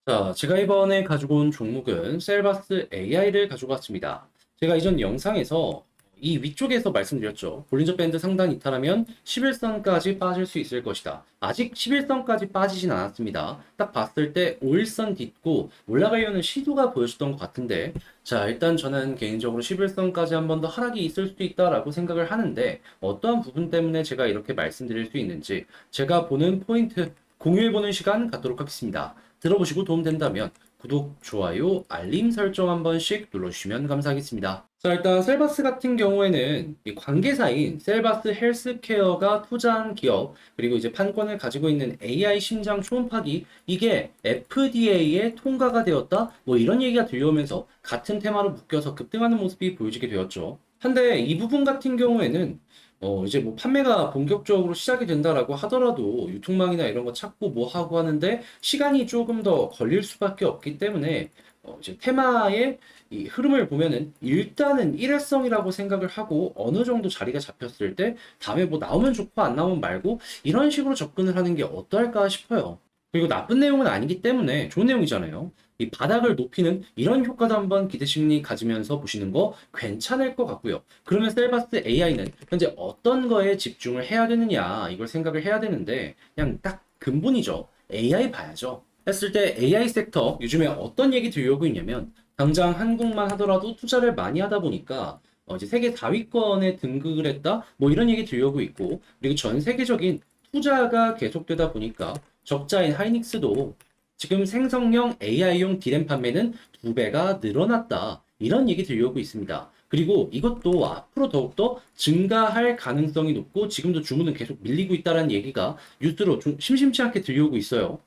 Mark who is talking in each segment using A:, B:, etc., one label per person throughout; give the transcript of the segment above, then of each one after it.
A: 자, 제가 이번에 가지고 온 종목은 셀바스 AI를 가지고 왔습니다. 제가 이전 영상에서 이 위쪽에서 말씀드렸죠. 볼린저 밴드 상단 이탈하면 11선까지 빠질 수 있을 것이다. 아직 11선까지 빠지진 않았습니다. 딱 봤을 때 5일선 딛고 올라가려는 시도가 보여줬던 것 같은데, 자, 일단 저는 개인적으로 11선까지 한 번 더 하락이 있을 수도 있다라고 생각을 하는데, 어떠한 부분 때문에 제가 이렇게 말씀드릴 수 있는지 제가 보는 포인트 공유해보는 시간 갖도록 하겠습니다. 들어보시고 도움된다면 구독, 좋아요, 알림 설정 한 번씩 눌러주시면 감사하겠습니다. 자, 일단 셀바스 같은 경우에는 이 관계사인 셀바스 헬스케어가 투자한 기업, 그리고 이제 판권을 가지고 있는 AI 심장 초음파기, 이게 FDA에 통과가 되었다, 뭐 이런 얘기가 들려오면서 같은 테마로 묶여서 급등하는 모습이 보여지게 되었죠. 한데 이 부분 같은 경우에는 이제 뭐 판매가 본격적으로 시작이 된다라고 하더라도 유통망이나 이런 거 찾고 뭐 하고 하는데 시간이 조금 더 걸릴 수밖에 없기 때문에 이제 테마의 이 흐름을 보면은 일단은 일회성이라고 생각을 하고 어느 정도 자리가 잡혔을 때 다음에 뭐 나오면 좋고 안 나오면 말고 이런 식으로 접근을 하는 게 어떨까 싶어요. 그리고 나쁜 내용은 아니기 때문에 좋은 내용이잖아요. 이 바닥을 높이는 이런 효과도 한번 기대 심리 가지면서 보시는 거 괜찮을 것 같고요. 그러면 셀바스 AI는 현재 어떤 거에 집중을 해야 되느냐 이걸 생각을 해야 되는데 그냥 딱 근본이죠. AI 봐야죠. 했을 때 AI 섹터 요즘에 어떤 얘기 들려오고 있냐면 당장 한국만 하더라도 투자를 많이 하다 보니까 이제 세계 4위권에 등극을 했다 뭐 이런 얘기 들려오고 있고 그리고 전 세계적인 투자가 계속되다 보니까 적자인 하이닉스도 지금 생성형 AI용 디램 판매는 2배가 늘어났다. 이런 얘기 들려오고 있습니다. 그리고 이것도 앞으로 더욱더 증가할 가능성이 높고 지금도 주문은 계속 밀리고 있다는 얘기가 뉴스로 좀 심심치 않게 들려오고 있어요.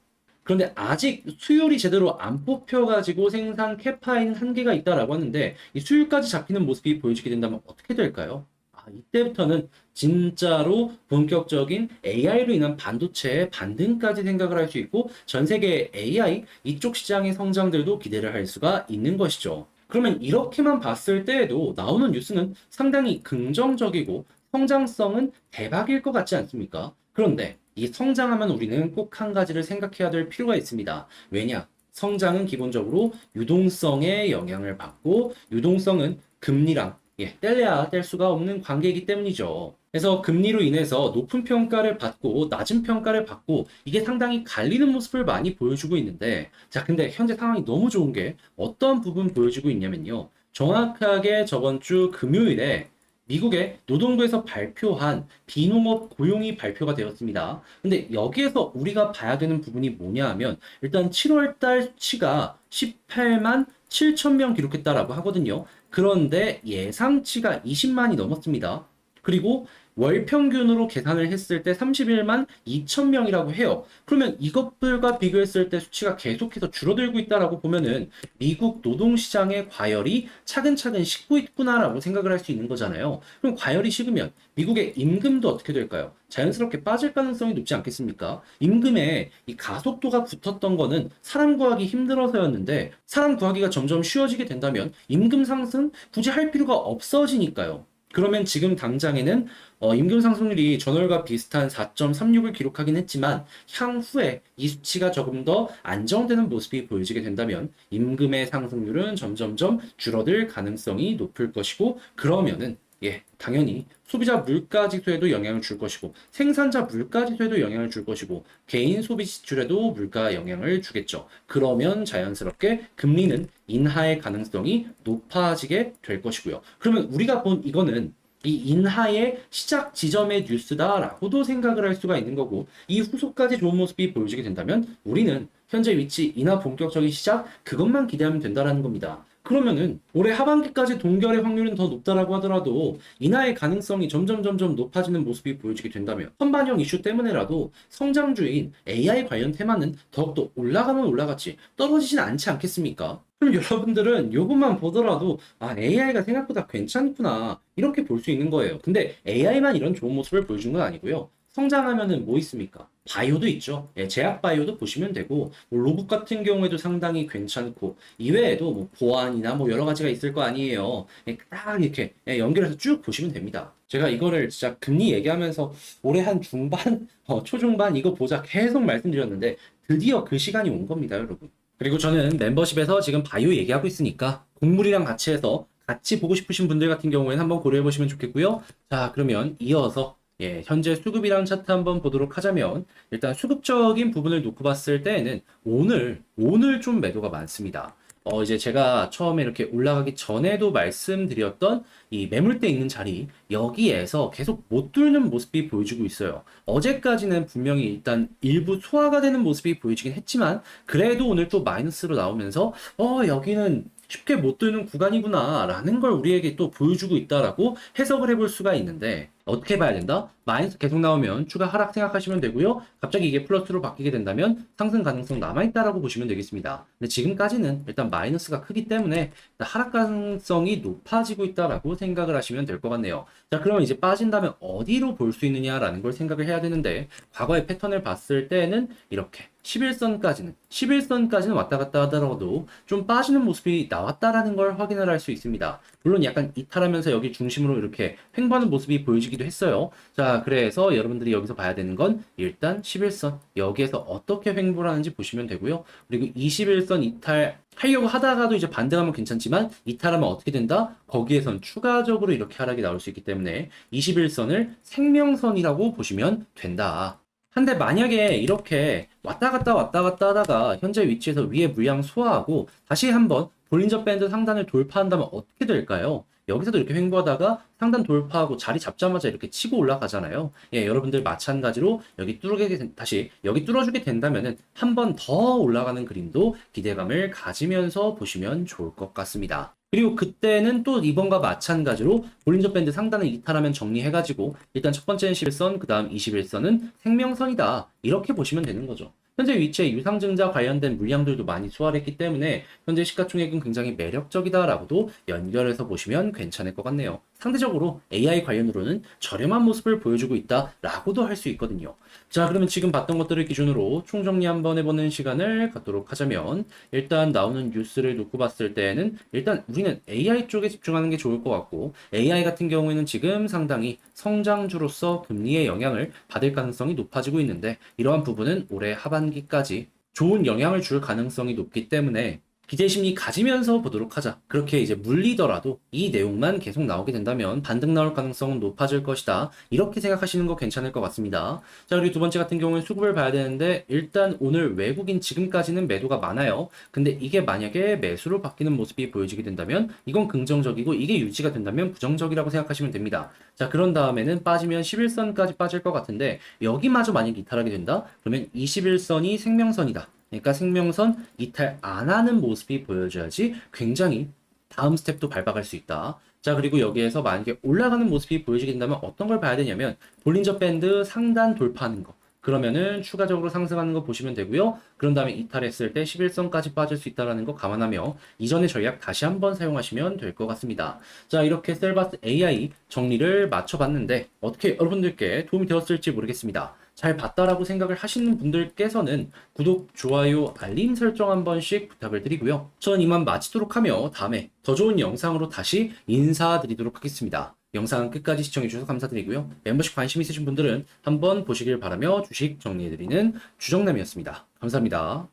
A: 그런데 아직 수율이 제대로 안 뽑혀가지고 생산 캐파에는 한계가 있다라고 하는데 이 수율까지 잡히는 모습이 보여지게 된다면 어떻게 될까요? 이때부터는 진짜로 본격적인 AI로 인한 반도체의 반등까지 생각을 할 수 있고 전 세계 AI 이쪽 시장의 성장들도 기대를 할 수가 있는 것이죠. 그러면 이렇게만 봤을 때에도 나오는 뉴스는 상당히 긍정적이고 성장성은 대박일 것 같지 않습니까? 그런데 이 성장하면 우리는 꼭 한 가지를 생각해야 될 필요가 있습니다. 왜냐? 성장은 기본적으로 유동성에 영향을 받고 유동성은 금리랑 뗄래야 뗄 수가 없는 관계이기 때문이죠. 그래서 금리로 인해서 높은 평가를 받고 낮은 평가를 받고 이게 상당히 갈리는 모습을 많이 보여주고 있는데 자, 근데 현재 상황이 너무 좋은 게 어떤 부분 보여주고 있냐면요. 정확하게 저번 주 금요일에 미국의 노동부에서 발표한 비농업 고용이 발표가 되었습니다. 근데 여기에서 우리가 봐야 되는 부분이 뭐냐 하면 일단 7월 달 수치가 18만 7천 명 기록했다라고 하거든요. 그런데 예상치가 20만이 넘었습니다. 그리고 월 평균으로 계산을 했을 때 31만 2천 명이라고 해요. 그러면 이것들과 비교했을 때 수치가 계속해서 줄어들고 있다라고 보면은 미국 노동시장의 과열이 차근차근 식고 있구나라고 생각을 할 수 있는 거잖아요. 그럼 과열이 식으면 미국의 임금도 어떻게 될까요? 자연스럽게 빠질 가능성이 높지 않겠습니까? 임금에 이 가속도가 붙었던 거는 사람 구하기 힘들어서였는데 사람 구하기가 점점 쉬워지게 된다면 임금 상승 굳이 할 필요가 없어지니까요. 그러면 지금 당장에는 임금 상승률이 전월과 비슷한 4.36을 기록하긴 했지만 향후에 이 수치가 조금 더 안정되는 모습이 보여지게 된다면 임금의 상승률은 점점점 줄어들 가능성이 높을 것이고 그러면은 당연히 소비자 물가 지수에도 영향을 줄 것이고 생산자 물가 지수에도 영향을 줄 것이고 개인 소비 지출에도 물가 영향을 주겠죠. 그러면 자연스럽게 금리는 인하의 가능성이 높아지게 될 것이고요. 그러면 우리가 본 이거는 이 인하의 시작 지점의 뉴스다라고도 생각을 할 수가 있는 거고 이 후속까지 좋은 모습이 보여지게 된다면 우리는 현재 위치 인하 본격적인 시작 그것만 기대하면 된다라는 겁니다. 그러면은 올해 하반기까지 동결의 확률은 더 높다라고 하더라도 인하의 가능성이 점점 높아지는 모습이 보여지게 된다면 선반영 이슈 때문에라도 성장주인 AI 관련 테마는 더욱더 올라가면 올라갔지 떨어지진 않지 않겠습니까? 그럼 여러분들은 이것만 보더라도 AI가 생각보다 괜찮구나 이렇게 볼 수 있는 거예요. 근데 AI만 이런 좋은 모습을 보여주는 건 아니고요. 성장하면은 뭐 있습니까? 바이오도 있죠. 제약 바이오도 보시면 되고 뭐 로봇 같은 경우에도 상당히 괜찮고 이외에도 뭐 보안이나 뭐 여러 가지가 있을 거 아니에요. 딱 이렇게 연결해서 쭉 보시면 됩니다. 제가 이거를 진짜 금리 얘기하면서 올해 한 중반, 초중반 이거 보자 계속 말씀드렸는데 드디어 그 시간이 온 겁니다, 여러분. 그리고 저는 멤버십에서 지금 바이오 얘기하고 있으니까 곡물이랑 같이 해서 같이 보고 싶으신 분들 같은 경우에는 한번 고려해 보시면 좋겠고요. 자, 그러면 이어서 현재 수급이랑 차트 한번 보도록 하자면 일단 수급적인 부분을 놓고 봤을 때에는 오늘 좀 매도가 많습니다. 이제 제가 처음에 이렇게 올라가기 전에도 말씀드렸던 이 매물대 있는 자리, 여기에서 계속 못 뚫는 모습이 보여지고 있어요. 어제까지는 분명히 일단 일부 소화가 되는 모습이 보여지긴 했지만, 그래도 오늘 또 마이너스로 나오면서, 여기는 쉽게 못 뚫는 구간이구나, 라는 걸 우리에게 또 보여주고 있다라고 해석을 해볼 수가 있는데, 어떻게 봐야 된다? 마이너스 계속 나오면 추가 하락 생각하시면 되고요. 갑자기 이게 플러스로 바뀌게 된다면 상승 가능성 남아있다라고 보시면 되겠습니다. 근데 지금까지는 일단 마이너스가 크기 때문에 하락 가능성이 높아지고 있다라고 생각을 하시면 될 것 같네요. 자, 그러면 이제 빠진다면 어디로 볼 수 있느냐라는 걸 생각을 해야 되는데, 과거의 패턴을 봤을 때는 이렇게 11선까지는 왔다 갔다 하더라도 좀 빠지는 모습이 나왔다라는 걸 확인을 할 수 있습니다. 물론 약간 이탈하면서 여기 중심으로 이렇게 횡보하는 모습이 보여지기도 했어요. 자, 그래서 여러분들이 여기서 봐야 되는 건 일단 11선, 여기에서 어떻게 횡보를 하는지 보시면 되고요. 그리고 21선 이탈 하려고 하다가도 이제 반등하면 괜찮지만 이탈하면 어떻게 된다? 거기에선 추가적으로 이렇게 하락이 나올 수 있기 때문에 21선을 생명선이라고 보시면 된다. 한데 만약에 이렇게 왔다 갔다 하다가 현재 위치에서 위에 물량 소화하고 다시 한번 볼린저 밴드 상단을 돌파한다면 어떻게 될까요? 여기서도 이렇게 횡보하다가 상단 돌파하고 자리 잡자마자 이렇게 치고 올라가잖아요. 여러분들 마찬가지로 다시 여기 뚫어주게 된다면은 한 번 더 올라가는 그림도 기대감을 가지면서 보시면 좋을 것 같습니다. 그리고 그때는 또 이번과 마찬가지로 볼린저 밴드 상단을 이탈하면 정리해가지고 일단 첫 번째는 11선, 그 다음 21선은 생명선이다. 이렇게 보시면 되는 거죠. 현재 위치에 유상증자 관련된 물량들도 많이 소화를 했기 때문에 현재 시가총액은 굉장히 매력적이다라고도 연결해서 보시면 괜찮을 것 같네요. 상대적으로 AI 관련으로는 저렴한 모습을 보여주고 있다라고도 할 수 있거든요. 자, 그러면 지금 봤던 것들을 기준으로 총정리 한번 해보는 시간을 갖도록 하자면, 일단 나오는 뉴스를 놓고 봤을 때는 일단 우리는 AI 쪽에 집중하는 게 좋을 것 같고, AI 같은 경우에는 지금 상당히 성장주로서 금리의 영향을 받을 가능성이 높아지고 있는데, 이러한 부분은 올해 하반기까지 좋은 영향을 줄 가능성이 높기 때문에 기대심리 가지면서 보도록 하자. 그렇게 이제 물리더라도 이 내용만 계속 나오게 된다면 반등 나올 가능성은 높아질 것이다. 이렇게 생각하시는 거 괜찮을 것 같습니다. 자, 그리고 두 번째 같은 경우는 수급을 봐야 되는데, 일단 오늘 외국인 지금까지는 매도가 많아요. 근데 이게 만약에 매수로 바뀌는 모습이 보여지게 된다면 이건 긍정적이고, 이게 유지가 된다면 부정적이라고 생각하시면 됩니다. 자, 그런 다음에는 빠지면 11선까지 빠질 것 같은데, 여기마저 만약 이탈하게 된다? 그러면 21선이 생명선이다. 그러니까 생명선 이탈 안 하는 모습이 보여줘야지 굉장히 다음 스텝도 밟아갈 수 있다. 자, 그리고 여기에서 만약에 올라가는 모습이 보여지게 된다면 어떤 걸 봐야 되냐면 볼린저 밴드 상단 돌파하는 거. 그러면은 추가적으로 상승하는 거 보시면 되고요. 그런 다음에 이탈했을 때 11선까지 빠질 수 있다는 거 감안하며 이전의 전략 다시 한번 사용하시면 될 것 같습니다. 자, 이렇게 셀바스 AI 정리를 맞춰봤는데 어떻게 여러분들께 도움이 되었을지 모르겠습니다. 잘 봤다라고 생각을 하시는 분들께서는 구독, 좋아요, 알림 설정 한 번씩 부탁을 드리고요. 전 이만 마치도록 하며 다음에 더 좋은 영상으로 다시 인사드리도록 하겠습니다. 영상 끝까지 시청해주셔서 감사드리고요. 멤버십 관심 있으신 분들은 한번 보시길 바라며 주식 정리해드리는 주정남이었습니다. 감사합니다.